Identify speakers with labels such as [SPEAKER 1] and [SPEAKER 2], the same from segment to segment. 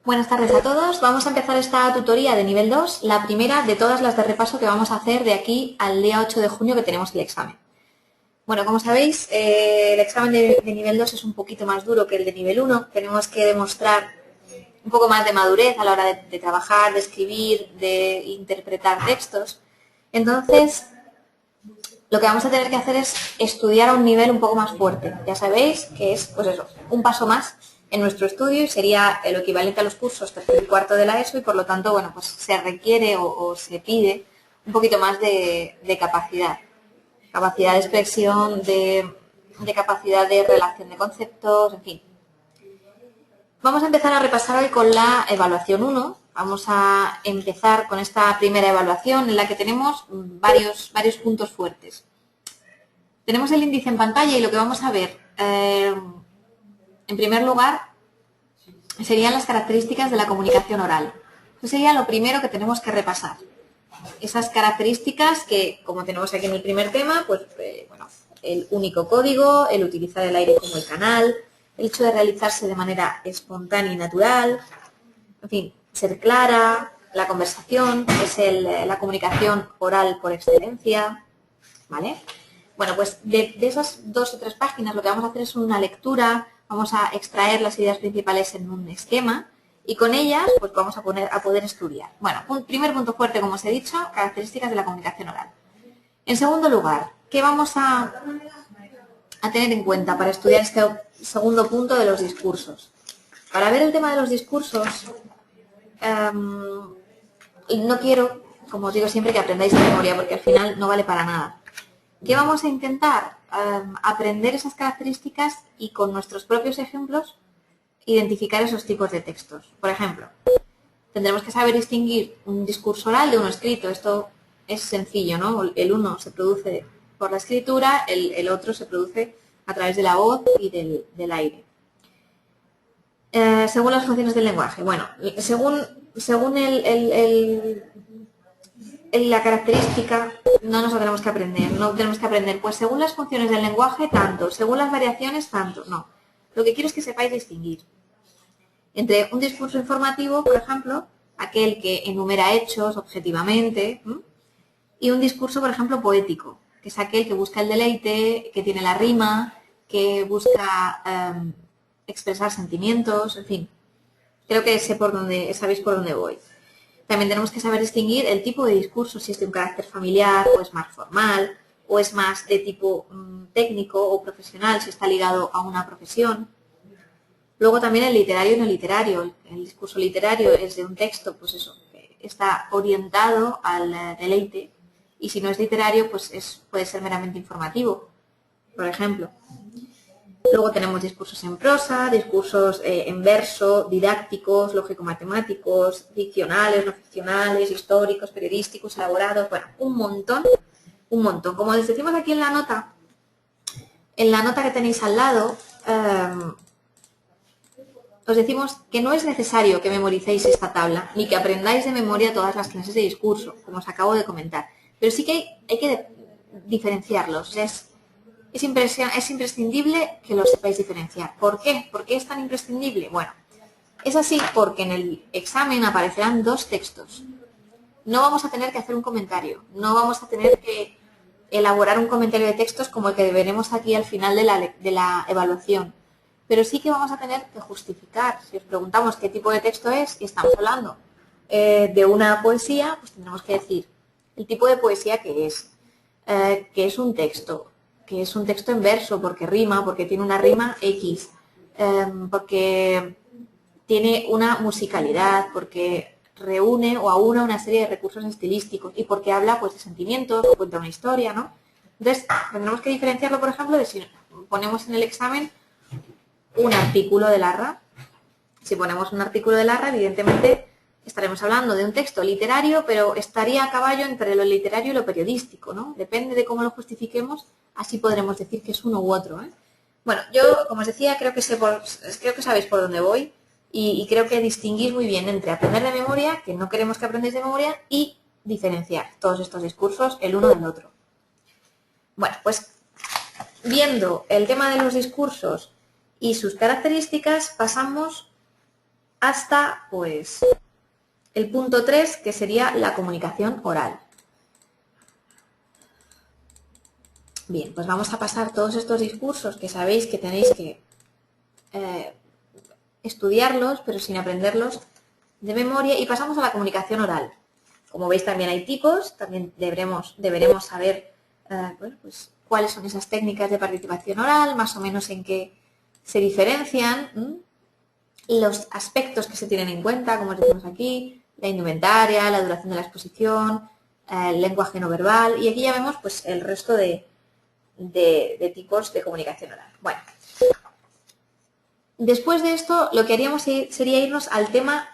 [SPEAKER 1] Buenas tardes a todos. Vamos a empezar esta tutoría de nivel 2, la primera de todas las de repaso que vamos a hacer de aquí al día 8 de junio que tenemos el examen. Bueno, como sabéis, el examen de nivel 2 es un poquito más duro que el de nivel 1. Tenemos que demostrar un poco más de madurez a la hora de trabajar, de escribir, de interpretar textos. Entonces, lo que vamos a tener que hacer es estudiar a un nivel un poco más fuerte. Ya sabéis que es, pues eso, un paso más en nuestro estudio y sería lo equivalente a los cursos tercero y cuarto de la ESO y por lo tanto, bueno, pues se requiere o se pide un poquito más de capacidad. Capacidad de expresión, de capacidad de relación de conceptos, en fin. Vamos a empezar a repasar hoy con la evaluación 1. Vamos a empezar con esta primera evaluación en la que tenemos varios puntos fuertes. Tenemos el índice en pantalla y lo que vamos a ver, en primer lugar, serían las características de la comunicación oral. Eso sería lo primero que tenemos que repasar. Esas características que, como tenemos aquí en el primer tema, pues, bueno, el único código, el utilizar el aire como el canal, el hecho de realizarse de manera espontánea y natural, en fin, ser clara, la conversación, es la comunicación oral por excelencia, ¿vale? Bueno, pues de esas 2 o 3 páginas lo que vamos a hacer es una lectura, vamos a extraer las ideas principales en un esquema y con ellas pues vamos a poder estudiar. Bueno, primer punto fuerte, como os he dicho, características de la comunicación oral. En segundo lugar, ¿qué vamos a tener en cuenta para estudiar este segundo punto de los discursos? Para ver el tema de los discursos, no quiero, como os digo siempre, que aprendáis de memoria porque al final no vale para nada. ¿Qué vamos a intentar? Aprender esas características y con nuestros propios ejemplos identificar esos tipos de textos. Por ejemplo, tendremos que saber distinguir un discurso oral de uno escrito. Esto es sencillo, ¿no? El uno se produce por la escritura, el otro se produce a través de la voz y del aire. Según las funciones del lenguaje. Bueno, según la característica no nos lo tenemos que aprender, no tenemos que aprender, pues según las funciones del lenguaje, tanto, según las variaciones, tanto, no. Lo que quiero es que sepáis distinguir entre un discurso informativo, por ejemplo, aquel que enumera hechos objetivamente, y un discurso, por ejemplo, poético, que es aquel que busca el deleite, que tiene la rima, que busca expresar sentimientos, en fin. Creo que sabéis por dónde voy. También tenemos que saber distinguir el tipo de discurso, si es de un carácter familiar o es más formal, o es más de tipo técnico o profesional, si está ligado a una profesión. Luego también el literario y no literario. El discurso literario es de un texto, pues eso, que está orientado al deleite, y si no es literario, pues puede ser meramente informativo, por ejemplo. Luego tenemos discursos en prosa, discursos en verso, didácticos, lógico-matemáticos, ficcionales, no ficcionales, históricos, periodísticos, elaborados, bueno, un montón. Como les decimos aquí en la nota que tenéis al lado, os decimos que no es necesario que memoricéis esta tabla, ni que aprendáis de memoria todas las clases de discurso, como os acabo de comentar, pero sí que hay que diferenciarlos. Es imprescindible que lo sepáis diferenciar. ¿Por qué? ¿Por qué es tan imprescindible? Bueno, es así porque en el examen aparecerán 2 textos. No vamos a tener que hacer un comentario, no vamos a tener que elaborar un comentario de textos como el que veremos aquí al final de la evaluación. Pero sí que vamos a tener que justificar. Si os preguntamos qué tipo de texto es y estamos hablando de una poesía, pues tendremos que decir el tipo de poesía que es un texto, que es un texto en verso, porque rima, porque tiene una rima X, porque tiene una musicalidad, porque reúne o aúna una serie de recursos estilísticos y porque habla pues de sentimientos o cuenta una historia, ¿no? Entonces, tendremos que diferenciarlo, por ejemplo, de si ponemos en el examen un artículo de Larra. Si ponemos un artículo de Larra, evidentemente estaremos hablando de un texto literario, pero estaría a caballo entre lo literario y lo periodístico, ¿no? Depende de cómo lo justifiquemos, así podremos decir que es uno u otro, ¿eh? Bueno, yo, como os decía, creo que sabéis por dónde voy y creo que distinguís muy bien entre aprender de memoria, que no queremos que aprendáis de memoria, y diferenciar todos estos discursos el uno del otro. Bueno, pues viendo el tema de los discursos y sus características, pasamos hasta pues el punto 3, que sería la comunicación oral. Bien, pues vamos a pasar todos estos discursos que sabéis que tenéis que estudiarlos, pero sin aprenderlos de memoria, y pasamos a la comunicación oral. Como veis, también hay tipos, también deberemos saber bueno, pues, cuáles son esas técnicas de participación oral, más o menos en qué se diferencian, los aspectos que se tienen en cuenta, como os decimos aquí, la indumentaria, la duración de la exposición, el lenguaje no verbal, y aquí ya vemos pues, el resto de tipos de comunicación oral. Bueno, después de esto, lo que haríamos sería irnos al tema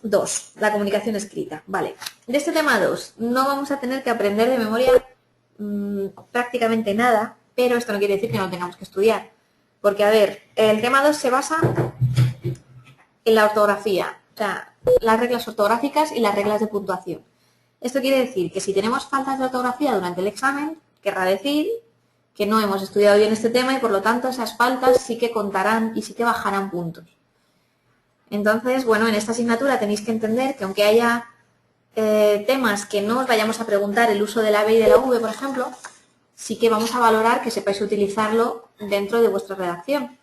[SPEAKER 1] 2, la comunicación escrita. Vale, de este tema 2 no vamos a tener que aprender de memoria prácticamente nada, pero esto no quiere decir que no lo tengamos que estudiar. Porque, a ver, el tema 2 se basa en la ortografía, o sea, las reglas ortográficas y las reglas de puntuación. Esto quiere decir que si tenemos faltas de ortografía durante el examen, querrá decir que no hemos estudiado bien este tema y por lo tanto esas faltas sí que contarán y sí que bajarán puntos. Entonces, bueno, en esta asignatura tenéis que entender que aunque haya temas que no os vayamos a preguntar el uso de la B y de la V, por ejemplo, sí que vamos a valorar que sepáis utilizarlo dentro de vuestra redacción.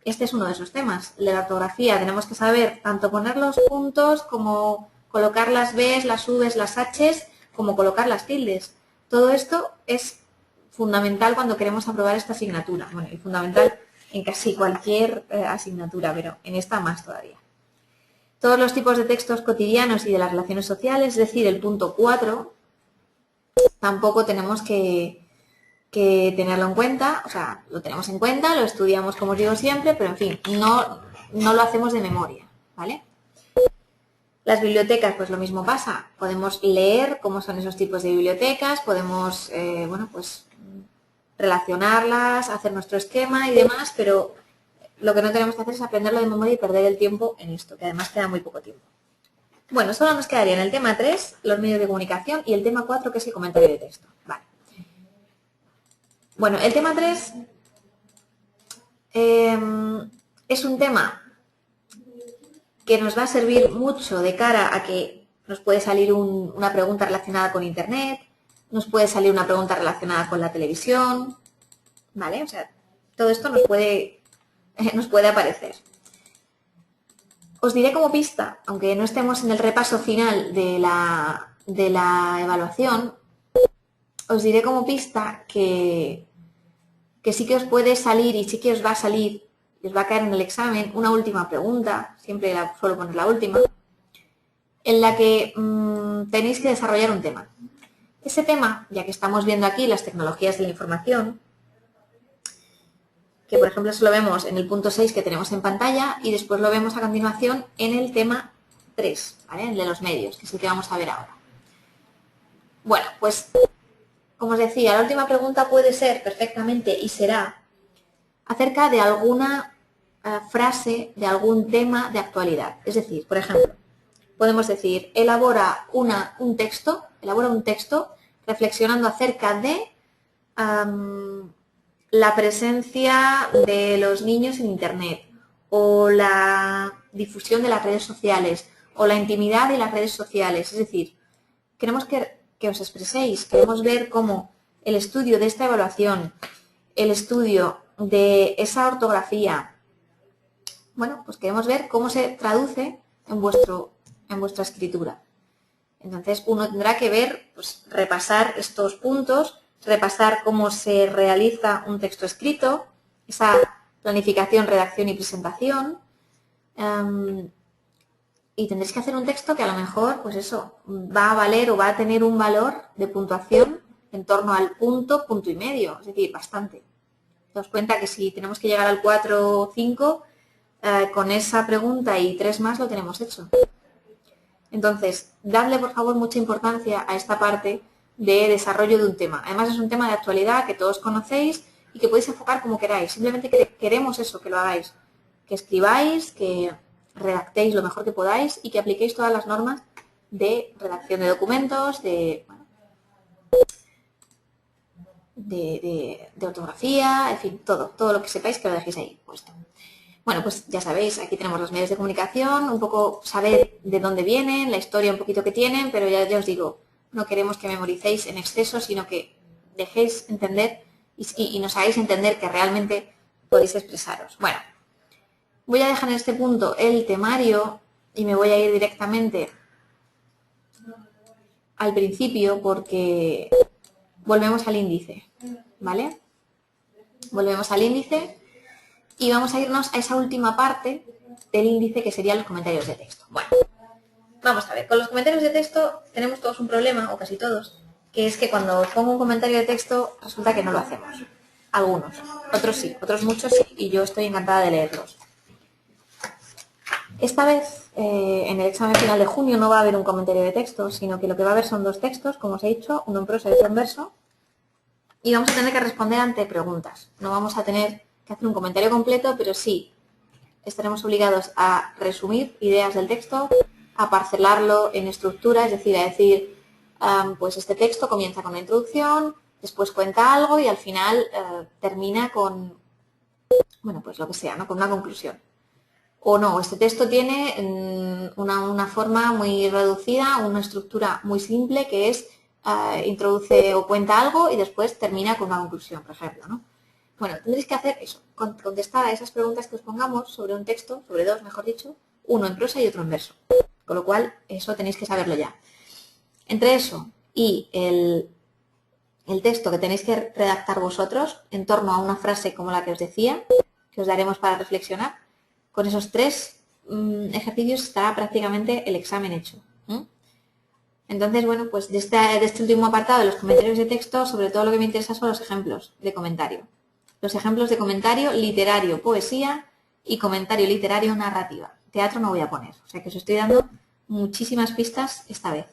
[SPEAKER 1] Este es uno de esos temas. De la ortografía tenemos que saber tanto poner los puntos como colocar las Bs, las Vs, las Hs, como colocar las tildes. Todo esto es fundamental cuando queremos aprobar esta asignatura. Bueno, y fundamental en casi cualquier asignatura, pero en esta más todavía. Todos los tipos de textos cotidianos y de las relaciones sociales, es decir, el punto 4, tampoco tenemos que tenerlo en cuenta, o sea, lo tenemos en cuenta, lo estudiamos como os digo siempre, pero en fin, no lo hacemos de memoria, ¿vale? Las bibliotecas, pues lo mismo pasa, podemos leer cómo son esos tipos de bibliotecas, podemos, bueno, pues relacionarlas, hacer nuestro esquema y demás, pero lo que no tenemos que hacer es aprenderlo de memoria y perder el tiempo en esto, que además queda muy poco tiempo. Bueno, solo nos quedarían el tema 3, los medios de comunicación, y el tema 4, que es el comentario de texto. Vale. Bueno, el tema 3 es un tema que nos va a servir mucho de cara a que nos puede salir una pregunta relacionada con Internet, nos puede salir una pregunta relacionada con la televisión, ¿vale? O sea, todo esto nos puede aparecer. Os diré como pista, aunque no estemos en el repaso final de la evaluación, os diré como pista que sí que os puede salir y sí que os va a salir, os va a caer en el examen una última pregunta, siempre suelo poner la última, en la que tenéis que desarrollar un tema. Ese tema, ya que estamos viendo aquí las tecnologías de la información, que por ejemplo eso lo vemos en el punto 6 que tenemos en pantalla y después lo vemos a continuación en el tema 3, ¿vale? El de los medios, que es el que vamos a ver ahora. Bueno, pues como os decía, la última pregunta puede ser perfectamente y será acerca de alguna frase, de algún tema de actualidad. Es decir, por ejemplo, podemos decir, elabora un texto reflexionando acerca de la presencia de los niños en Internet, o la difusión de las redes sociales, o la intimidad de las redes sociales. Es decir, queremos que os expreséis, queremos ver cómo el estudio de esta evaluación, el estudio de esa ortografía, bueno, pues queremos ver cómo se traduce en vuestra escritura. Entonces uno tendrá que ver, pues repasar estos puntos, repasar cómo se realiza un texto escrito, esa planificación, redacción y presentación, y tendréis que hacer un texto que a lo mejor, pues eso, va a valer o va a tener un valor de puntuación en torno al punto y medio, es decir, bastante. Daos cuenta que si tenemos que llegar al 4 o 5, con esa pregunta y 3 más lo tenemos hecho. Entonces, dadle por favor mucha importancia a esta parte de desarrollo de un tema. Además es un tema de actualidad que todos conocéis y que podéis enfocar como queráis. Simplemente queremos eso, que lo hagáis. Que escribáis, que redactéis lo mejor que podáis y que apliquéis todas las normas de redacción de documentos, de ortografía, en fin, todo lo que sepáis que lo dejéis ahí puesto. Bueno, pues ya sabéis, aquí tenemos los medios de comunicación, un poco saber de dónde vienen, la historia un poquito que tienen, pero ya os digo, no queremos que memoricéis en exceso, sino que dejéis entender y nos hagáis entender que realmente podéis expresaros. Bueno, voy a dejar en este punto el temario y me voy a ir directamente al principio porque volvemos al índice, ¿vale? Volvemos al índice y vamos a irnos a esa última parte del índice que serían los comentarios de texto. Bueno, vamos a ver, con los comentarios de texto tenemos todos un problema, o casi todos, que es que cuando pongo un comentario de texto resulta que no lo hacemos. Algunos, otros sí, otros muchos sí, y yo estoy encantada de leerlos. Esta vez, en el examen final de junio no va a haber un comentario de texto, sino que lo que va a haber son dos textos, como os he dicho, uno en prosa y otro en verso, y vamos a tener que responder ante preguntas. No vamos a tener que hacer un comentario completo, pero sí estaremos obligados a resumir ideas del texto, a parcelarlo en estructura, es decir, a decir, pues este texto comienza con una introducción, después cuenta algo y al final termina con, bueno, pues lo que sea, ¿no? Con una conclusión. O no, este texto tiene una forma muy reducida, una estructura muy simple que es introduce o cuenta algo y después termina con una conclusión, por ejemplo, ¿no? Bueno, tendréis que hacer eso, contestar a esas preguntas que os pongamos sobre un texto, sobre dos, mejor dicho, uno en prosa y otro en verso. Con lo cual, eso tenéis que saberlo ya. Entre eso y el texto que tenéis que redactar vosotros en torno a una frase como la que os decía, que os daremos para reflexionar, con esos tres ejercicios estará prácticamente el examen hecho. Entonces, bueno, pues de este último apartado de los comentarios de texto, sobre todo lo que me interesa son los ejemplos de comentario. Los ejemplos de comentario literario, poesía y comentario literario, narrativa. Teatro no voy a poner, o sea que os estoy dando muchísimas pistas esta vez.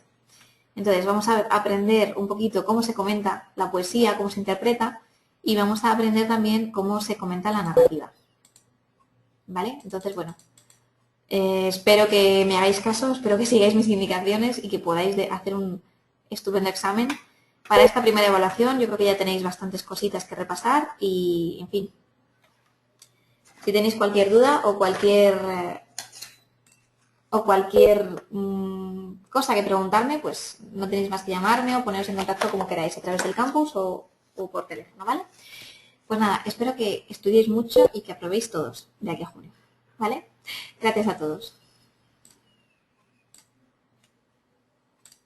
[SPEAKER 1] Entonces, vamos a aprender un poquito cómo se comenta la poesía, cómo se interpreta, y vamos a aprender también cómo se comenta la narrativa. ¿Vale? Entonces, bueno, espero que me hagáis caso, espero que sigáis mis indicaciones y que podáis hacer un estupendo examen. Para esta primera evaluación yo creo que ya tenéis bastantes cositas que repasar y, en fin, si tenéis cualquier duda o cualquier cosa que preguntarme, pues no tenéis más que llamarme o poneros en contacto como queráis, a través del campus o por teléfono, ¿vale? Pues nada, espero que estudiéis mucho y que aprobéis todos de aquí a junio, ¿vale? Gracias a todos.